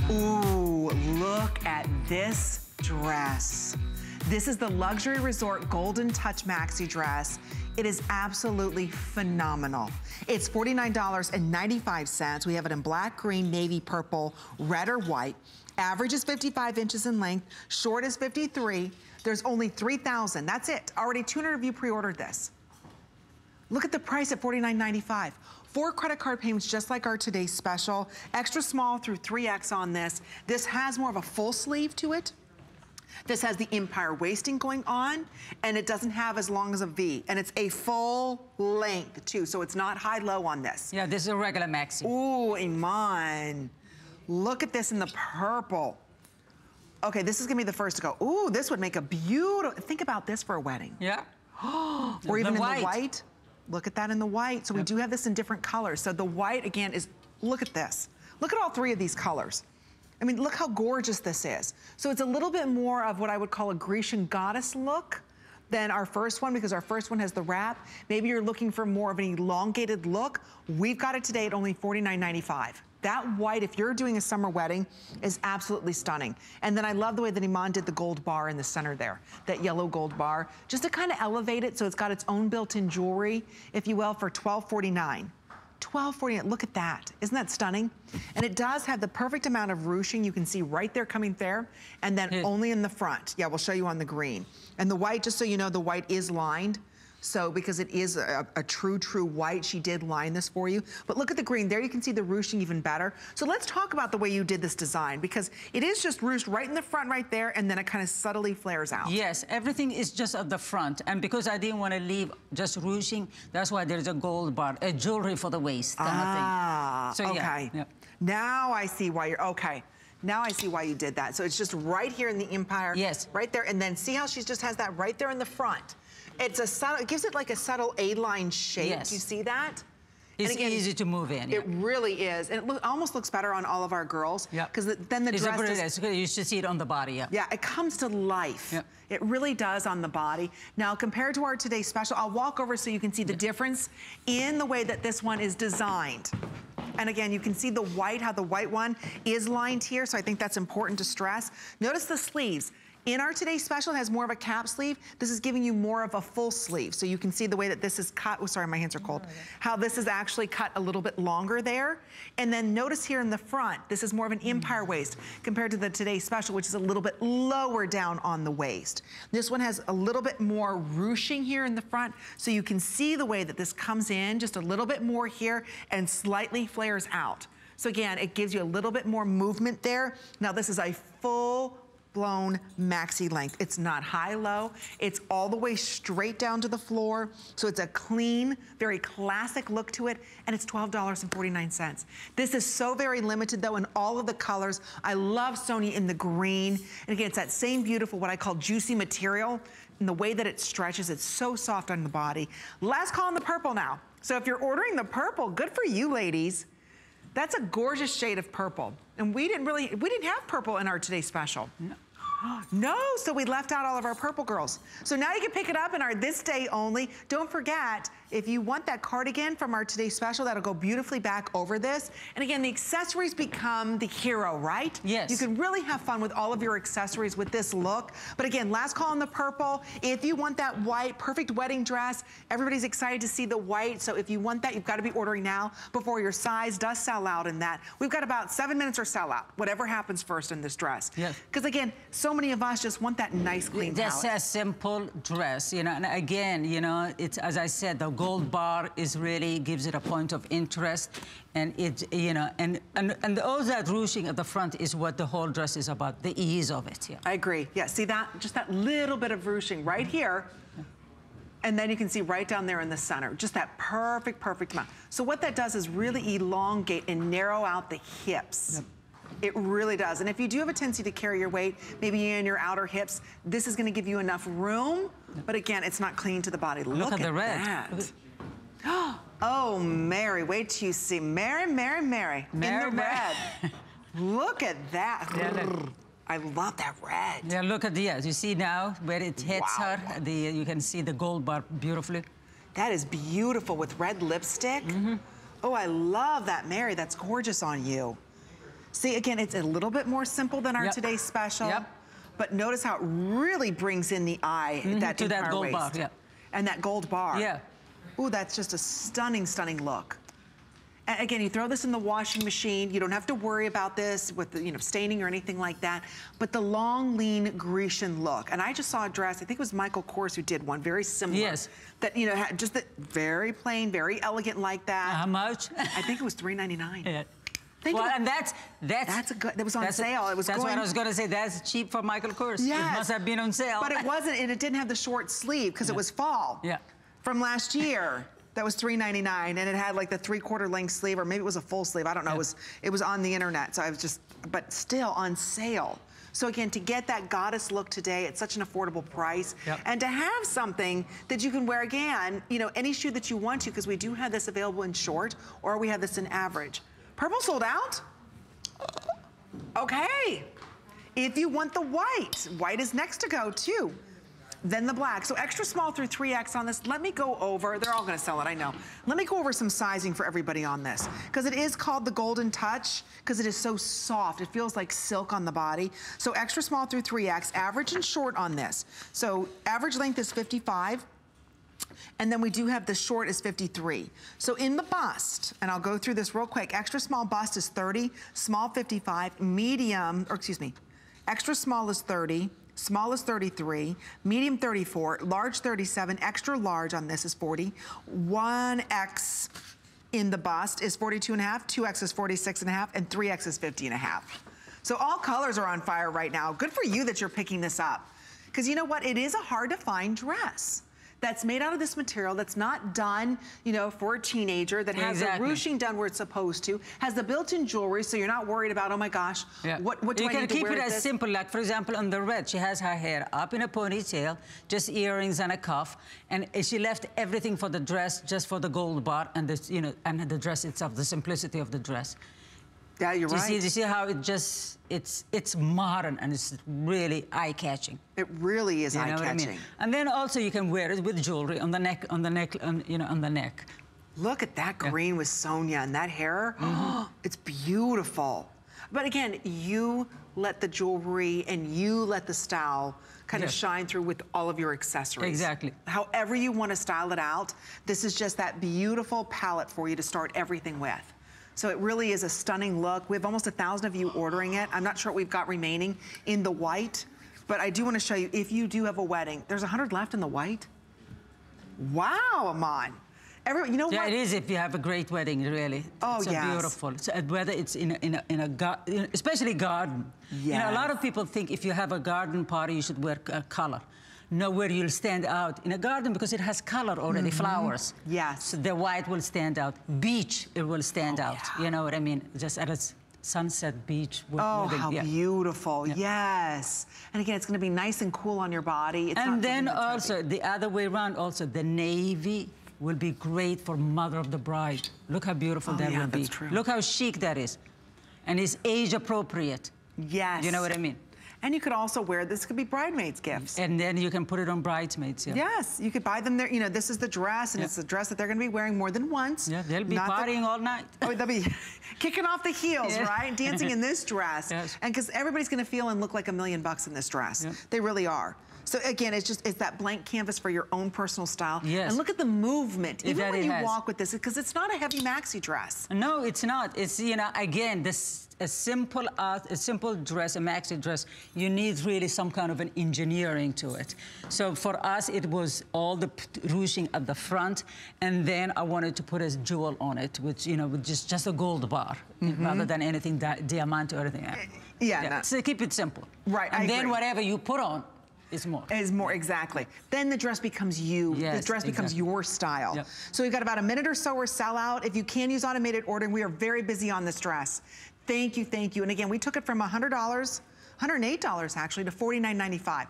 Ooh, look at this dress. This is the Luxury Resort Golden Touch Maxi dress. It is absolutely phenomenal. It's $49.95. We have it in black, green, navy, purple, red, or white. Average is 55 inches in length. Short is 53. There's only 3,000. That's it. Already 200 of you pre-ordered this. Look at the price at $49.95. 4 credit card payments just like our today's special. Extra small through 3X on this. This has more of a full sleeve to it. This has the empire waisting going on, and it doesn't have as long as a V, and it's a full length too, so it's not high-low on this. Yeah, this is a regular maxi. Ooh, Iman. Look at this in the purple. Okay, this is gonna be the first to go. Ooh, this would make a beautiful, think about this for a wedding. Yeah. Or even in the white. Look at that in the white. So we do have this in different colors. So the white, again, is, look at this. Look at all 3 of these colors. I mean, look how gorgeous this is. So it's a little bit more of what I would call a Grecian goddess look than our first one, because our first one has the wrap. Maybe you're looking for more of an elongated look. We've got it today at only $49.95. That white, if you're doing a summer wedding, is absolutely stunning. And then I love the way that Iman did the gold bar in the center there, that yellow gold bar, just to kind of elevate it so it's got its own built-in jewelry, if you will, for $12.49. $12.49, look at that. Isn't that stunning? And it does have the perfect amount of ruching. You can see right there coming there, and then only in the front. Yeah, we'll show you on the green. And the white, just so you know, the white is lined. So because it is a true white, she did line this for you. But look at the green. There you can see the ruching even better. So let's talk about the way you did this design, because it is just ruched right in the front right there, and then it kind of subtly flares out. Yes, everything is just at the front. And because I didn't want to leave just ruching, that's why there's a gold bar, a jewelry for the waist kind of thing. So, okay. Yeah. Now I see why you're, okay. Now I see why you did that. So it's just right here in the empire. Yes. Right there, and then see how she just has that right there in the front. It's a subtle, it gives it like a subtle A-line shape. Yes. Do you see that? It's easy to move in. It really is. And it almost looks better on all of our girls. Yeah. Because then the dress you should see it on the body, yeah. Yeah, it comes to life. Yeah. It really does on the body. Now, compared to our today's special, I'll walk over so you can see the difference in the way that this one is designed. And again, you can see the white, how the white one is lined here. So I think that's important to stress. Notice the sleeves. In our today's special, it has more of a cap sleeve. This is giving you more of a full sleeve. So you can see the way that this is cut. Oh, sorry, my hands are cold. How this is actually cut a little bit longer there. And then notice here in the front, this is more of an empire waist compared to the today's special, which is a little bit lower down on the waist. This one has a little bit more ruching here in the front. So you can see the way that this comes in just a little bit more here and slightly flares out. So again, it gives you a little bit more movement there. Now this is a full blown maxi length. It's not high-low. It's all the way straight down to the floor. So it's a clean, very classic look to it, and it's $12.49. This is so very limited though in all of the colors. I love Sonia in the green. And again, it's that same beautiful, what I call juicy material, and the way that it stretches, it's so soft on the body. Last call on the purple now. So if you're ordering the purple, good for you ladies. That's a gorgeous shade of purple. And we didn't have purple in our today's special. No. No, so we left out all of our purple girls. So now you can pick it up in our this day only. Don't forget, if you want that cardigan from our today's special, that'll go beautifully back over this. And again, the accessories become the hero, right? Yes. You can really have fun with all of your accessories with this look. But again, last call on the purple. If you want that white, perfect wedding dress, everybody's excited to see the white. So if you want that, you've got to be ordering now before your size does sell out in that. We've got about 7 minutes or sell out, whatever happens first in this dress. Yes. Because again, so many of us just want that nice, clean Just palette. a simple dress, you know, and again, you know, it's, as I said, the gold bar is really gives it a point of interest, and it, you know, and all that ruching at the front is what the whole dress is about, the ease of it. Yeah. I agree. Yeah, see that? Just that little bit of ruching right here. And then you can see right down there in the center, just that perfect, perfect amount. So what that does is really elongate and narrow out the hips. Yep. It really does. And if you do have a tendency to carry your weight, maybe in your outer hips, this is going to give you enough room. But again, it's not clean to the body. Look at the red. That. Oh, Mary, wait till you see Mary, Mary, Mary in the red. Look at that. Yeah, I love that red. Yeah, look at the, yes, you see now where it hits her, you can see the gold bar beautifully. That is beautiful with red lipstick. Oh, I love that, Mary. That's gorgeous on you. See, again, it's a little bit more simple than our today's special. But notice how it really brings in the eye, that to that gold waist. bar, And that gold bar. Yeah. Ooh, that's just a stunning, stunning look. And again, you throw this in the washing machine. You don't have to worry about this with the, staining or anything like that. But the long, lean Grecian look. And I just saw a dress, I think it was Michael Kors who did one, very similar. Yes. That, had just very plain, very elegant like that. How much? I think it was $3.99. Yeah. Well, and that's a good. That was on sale. It was. That's what I was going to say. That's cheap for Michael Kors. Yes. It must have been on sale. But it wasn't, and it didn't have the short sleeve because it was fall. Yeah. From last year, that was $3.99, and it had like the 3/4 length sleeve, or maybe it was a full sleeve. I don't know. It was on the internet, so I was just, but still on sale. So again, to get that goddess look today at such an affordable price, and to have something that you can wear again, any shoe that you want to, because we do have this available in short, or we have this in average. Purple sold out? Okay. If you want the white is next to go too. Then the black. So extra small through 3X on this. Let me go over, they're all gonna sell it, I know. Let me go over some sizing for everybody on this, because it is called the Golden Touch, because it is so soft. It feels like silk on the body. So extra small through 3X, average and short on this. So average length is 55. And then we do have the short is 53. So in the bust, and I'll go through this real quick, extra small bust is 30, small 55, medium, or excuse me, extra small is 30, small is 33, medium 34, large 37, extra large on this is 40, 1X in the bust is 42.5, 2X is 46.5, and 3X is 50.5. So all colors are on fire right now. Good for you that you're picking this up. Because you know what, it is a hard to find dress that's made out of this material, that's not done, for a teenager, that has the ruching done where it's supposed to, has the built-in jewelry, so you're not worried about, oh my gosh, what do I need to wear? You can keep it as simple, like for example on the red, she has her hair up in a ponytail, just earrings and a cuff, and she left everything for the dress, just for the gold bar and the, and the dress itself, the simplicity of the dress. Yeah, you're right. Do you see how it just, it's modern and it's really eye-catching. It really is eye-catching. I mean? And then also you can wear it with jewelry on the neck, on the neck. Look at that green with Sonia and that hair. It's beautiful. But again, you let the jewelry and you let the style kind of shine through with all of your accessories. Exactly. However you want to style it out, this is just that beautiful palette for you to start everything with. So it really is a stunning look. We have almost 1,000 of you ordering it. I'm not sure what we've got remaining in the white, but I do want to show you, if you do have a wedding, there's 100 left in the white. Wow, Iman. You know what? It is if you have a great wedding, really. Oh, it's beautiful. So whether it's in a especially garden. Yes. A lot of people think if you have a garden party, you should wear a color. Nowhere you'll stand out in a garden because it has color already, flowers. Yes. So the white will stand out. Beach, it will stand out. Yeah. You know what I mean? Just at a sunset beach. How beautiful. Yes. And again, it's going to be nice and cool on your body. It's and not then also, heavy. the other way around, also, the navy will be great for mother of the bride. Look how beautiful that will be. That's true. Look how chic that is. And it's age appropriate. Yes. You know what I mean? And you could also wear, this could be bridesmaids' gifts. And then you can put it on bridesmaids, Yes, you could buy them there. This is the dress, and it's the dress that they're going to be wearing more than once. Yeah, they'll be partying all night. Oh, they'll be kicking off the heels, right? Dancing in this dress. Yes. And because everybody's going to feel and look like $1 million in this dress. They really are. So again, it's that blank canvas for your own personal style. Yes. And look at the movement, even when you walk with this, because it's not a heavy maxi dress. No, it's not. It's, again, a simple dress, a maxi dress, you need really some kind of an engineering to it. So for us, it was all the ruching at the front, and then I wanted to put a jewel on it, which, with just a gold bar, rather than anything diamante or anything. So keep it simple. Right, and then whatever you put on, is more, exactly. Then the dress becomes you. Yes, the dress becomes your style. Yep. So we've got about a minute or so or sell out. If you can use automated ordering, we are very busy on this dress. Thank you, thank you. And again, we took it from $100, $108 actually, to $49.95.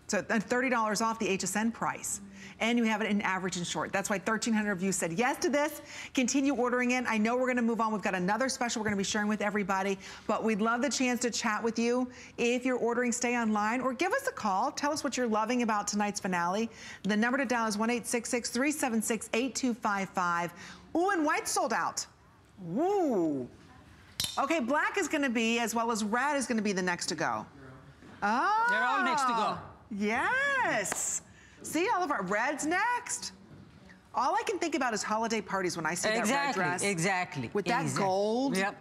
So $30 off the HSN price. And you have it in average and short. That's why 1,300 of you said yes to this. Continue ordering in. I know we're gonna move on. We've got another special we're gonna be sharing with everybody, but we'd love the chance to chat with you. If you're ordering, stay online or give us a call. Tell us what you're loving about tonight's finale. The number to dial is 1-866-376-8255. Ooh, and white sold out. Woo. Okay, black is gonna be, as well as red is gonna be the next to go. Oh. They're all next to go. Yes. See, all of our red's next. All I can think about is holiday parties when I see that red dress. Exactly. With that gold. Yep.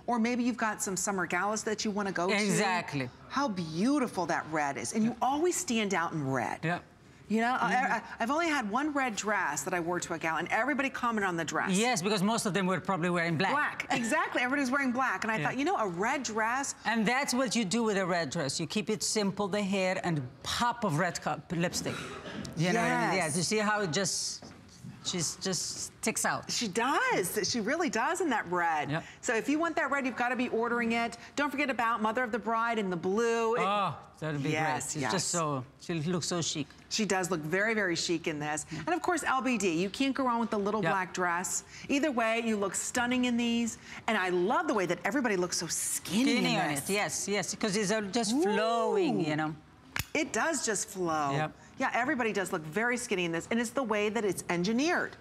Or maybe you've got some summer galas that you want to go to. Exactly. How beautiful that red is. And you always stand out in red. Yep. You know, I've only had one red dress that I wore to a gala, and everybody commented on the dress. Yes, because most of them were probably wearing black. Black, exactly. Everybody was wearing black. And I thought, you know, a red dress. And that's what you do with a red dress. You keep it simple, the hair, and pop of red lipstick. You know what I mean? Yeah, you see how it just... She just sticks out. She does. She really does in that red. Yep. So if you want that red, you've got to be ordering it. Don't forget about Mother of the Bride in the blue. Oh, that'd be great. She's just so, she looks so chic. She does look very, very chic in this. And of course, LBD. You can't go wrong with the little black dress. Either way, you look stunning in these. And I love the way that everybody looks so skinny in this. On it. Yes, yes, because it's just flowing, you know. It does just flow. Yep. Yeah, everybody does look very skinny in this, and it's the way that it's engineered.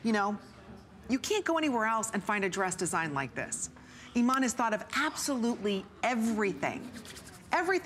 You know, you can't go anywhere else and find a dress designed like this. IMAN has thought of absolutely everything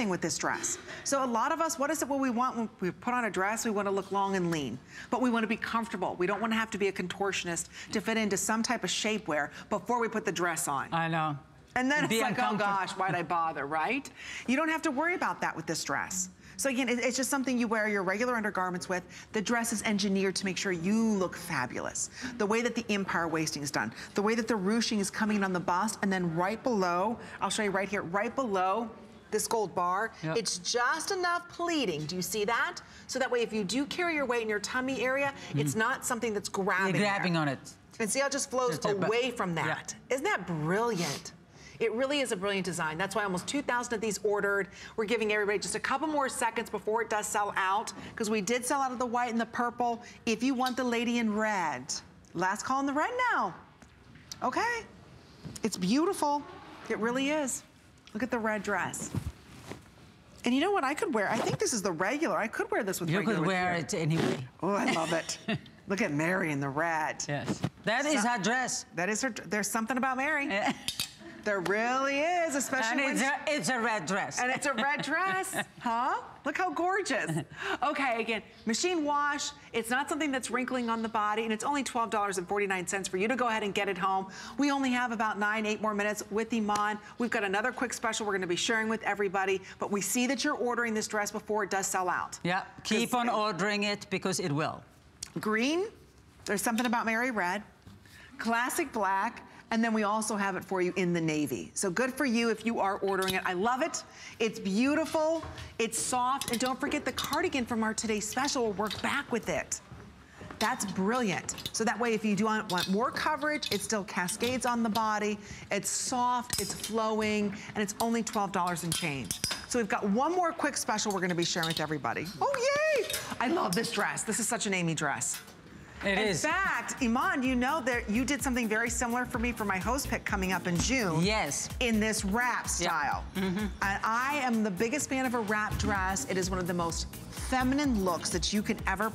with this dress. So a lot of us, what is it what we want when we put on a dress? We want to look long and lean, but we want to be comfortable. We don't want to have to be a contortionist to fit into some type of shapewear before we put the dress on. I know. And then it's like, oh gosh, why'd I bother, right? You don't have to worry about that with this dress. So again, it's just something you wear your regular undergarments with. The dress is engineered to make sure you look fabulous. The way that the empire waisting is done, the way that the ruching is coming in on the bust, and then right below, I'll show you right here, right below this gold bar, it's just enough pleating. Do you see that? So that way, if you do carry your weight in your tummy area, it's not something that's grabbing. You're grabbing on it. And see how it just flows away from that. Isn't that brilliant? It really is a brilliant design. That's why almost 2,000 of these ordered. We're giving everybody just a couple more seconds before it does sell out, because we did sell out of the white and the purple. If you want the lady in red, last call in the red now. Okay. It's beautiful. It really is. Look at the red dress. And you know what I could wear? I think this is the regular. I could wear this with regular. You could wear it anyway. Oh, I love it. Look at Mary in the red. Yes. That is her dress. That is her. There's something about Mary. There really is, especially when it's a red dress. And it's a red dress, huh? Look how gorgeous. Okay, again, machine wash. It's not something that's wrinkling on the body, and it's only $12.49 for you to go ahead and get it home. We only have about 8 more minutes with IMAN. We've got another quick special we're going to be sharing with everybody, but we see that you're ordering this dress before it does sell out. Yeah, keep on ordering it because it will. Green, there's something about Mary red, classic black, and then we also have it for you in the navy. So good for you if you are ordering it. I love it. It's beautiful. It's soft. And don't forget the cardigan from our today's special will work back with it. That's brilliant. So that way, if you do want more coverage, it still cascades on the body. It's soft, it's flowing, and it's only $12 and change. So we've got one more quick special we're gonna be sharing with everybody. Oh, yay! I love this dress. This is such an Amy dress. It is. In fact, IMAN, you know that you did something very similar for me for my host pick coming up in June. Yes. In this wrap style. And I am the biggest fan of a wrap dress. It is one of the most feminine looks that you can ever